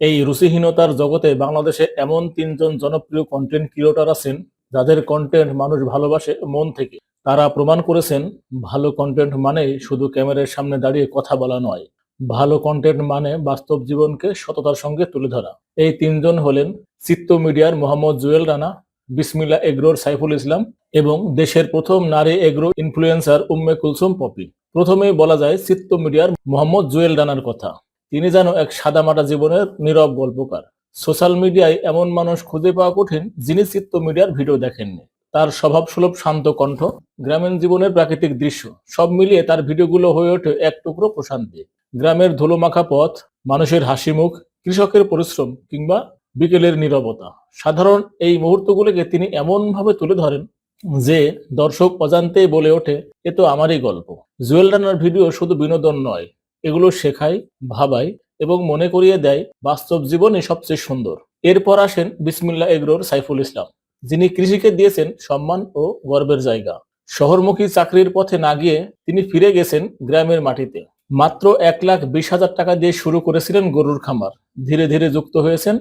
এই রুচিহীনতার জগতে বাংলাদেশে এমন তিনজন জনপ্রিয় কন্টেন্ট ক্রিয়েটর আছেন যাদের কন্টেন্ট মানুষ ভালোবাসে মন থেকে। তারা প্রমাণ করেছেন ভালো কন্টেন্ট মানে শুধু ক্যামেরার সামনে দাঁড়িয়ে কথা বলা নয়, ভালো কন্টেন্ট মানে বাস্তব জীবনকে সততার সঙ্গে তুলে ধরা। এই তিনজন হলেন চিত্ত মিডিয়ার মোহাম্মদ জুয়েল রানা, বিসমিল্লাহ এগ্রোর সাইফুল ইসলাম এবং দেশের প্রথম নারী এগ্রো ইনফ্লুয়েন্সার উম্মে কুলসুম পপি। প্রথমেই বলা যায় চিত্ত মিডিয়ার মোহাম্মদ জুয়েল রানার কথা। তিনি যেন এক সাদামাটা জীবনের নীরব গল্পকার। সোশ্যাল মিডিয়ায় এমন মানুষ খুঁজে পাওয়া কঠিন যিনি চিত্ত মিডিয়ার ভিডিও দেখেননি। তার স্বভাবসুলভ শান্ত কণ্ঠ, গ্রামীণ জীবনের প্রাকৃতিক দৃশ্য সব মিলিয়ে তার ভিডিওগুলো হয়ে ওঠে এক টুকরো প্রশান্তি। গ্রামের ধুলোমাখা পথ, মানুষের হাসি মুখ, কৃষকের পরিশ্রম কিংবা বিকেলের নীরবতা, সাধারণ এই মুহূর্তগুলোকে তিনি এমনভাবে তুলে ধরেন যে দর্শক অজান্তেই বলে ওঠে, এ তো আমারই গল্প। জুয়েল রানার ভিডিও শুধু বিনোদন নয়, এগুলো শেখায়, ভাবায় এবং মনে করিয়ে দেয় বাস্তব জীবনই সবচেয়ে সুন্দর। এরপর আসেন বিসমিল্লাহ এগ্রোর সাইফুল ইসলাম, যিনি কৃষিকে দিয়েছেন সম্মান ও গর্বের জায়গা। শহরমুখী চাকরির পথে না গিয়ে তিনি ফিরে গেছেন গ্রামের মাটিতে। মাত্র 1,20,000 টাকা দিয়ে শুরু করেছিলেন গরুর খামার। ধীরে ধীরে যুক্ত হয়েছেন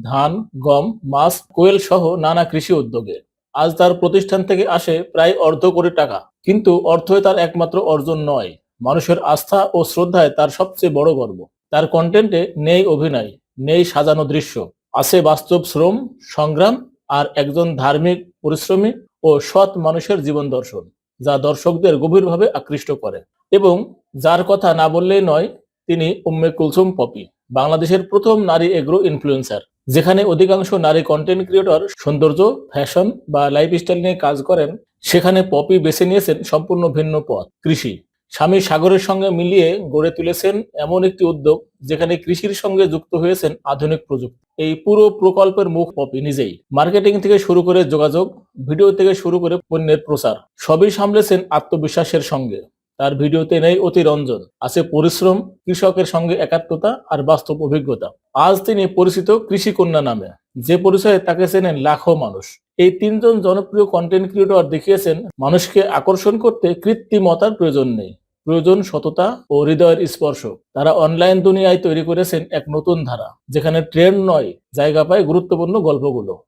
ধান, গম, মাছ, কোয়েল সহ নানা কৃষি উদ্যোগে। আজ তার প্রতিষ্ঠান থেকে আসে প্রায় অর্ধ কোটি টাকা। কিন্তু অর্থই তার একমাত্র অর্জন নয়, মানুষের আস্থা ও শ্রদ্ধায় তার সবচেয়ে বড় গর্ব। তার কন্টেন্টে নেই অভিনয়, নেই সাজানো দৃশ্য, আছে বাস্তব শ্রম, সংগ্রাম আর একজন ধার্মিক, পরিশ্রমী ও সৎ মানুষের জীবন দর্শন, যা দর্শকদের গভীরভাবে আকৃষ্ট করে। এবং যার কথা না বললেই নয়, তিনি উম্মে কুলসুম পপি, বাংলাদেশের প্রথম নারী এগ্রো ইনফ্লুয়েন্সার। যেখানে অধিকাংশ নারী কন্টেন্ট ক্রিয়েটর সৌন্দর্য, ফ্যাশন বা লাইফস্টাইল নিয়ে কাজ করেন, সেখানে পপি বেছে নিয়েছেন সম্পূর্ণ ভিন্ন পথ, কৃষি। স্বামী সাগরের সঙ্গে মিলিয়ে গড়ে তুলেছেন এমন একটি উদ্যোগ যেখানে কৃষির সঙ্গে যুক্ত হয়েছেন আধুনিক প্রযুক্তি। এই পুরো প্রকল্পের মুখ পপি নিজেই। মার্কেটিং থেকে শুরু করে যোগাযোগ, ভিডিও থেকে শুরু করে পণ্যের প্রচার, সবই সামলেছেন আত্মবিশ্বাসের সঙ্গে। তার ভিডিওতে নেই অতিরঞ্জন, আছে পরিশ্রম, কৃষকের সঙ্গে একাত্মতা আর বাস্তব অভিজ্ঞতা। আজ তিনি পরিচিত কৃষি কন্যা নামে, যে পরিচয়ে তাকে চেনেন লাখো মানুষ। এই তিনজন জনপ্রিয় কন্টেন্ট ক্রিয়েটর দেখিয়েছেন মানুষকে আকর্ষণ করতে কৃত্রিমতার প্রয়োজন নেই, প্রয়োজন সততা ও হৃদয়ের স্পর্শ। তারা অনলাইন দুনিয়ায় তৈরি করেছেন এক নতুন ধারা, যেখানে ট্রেন্ড নয়, জায়গা পায় গুরুত্বপূর্ণ গল্পগুলো।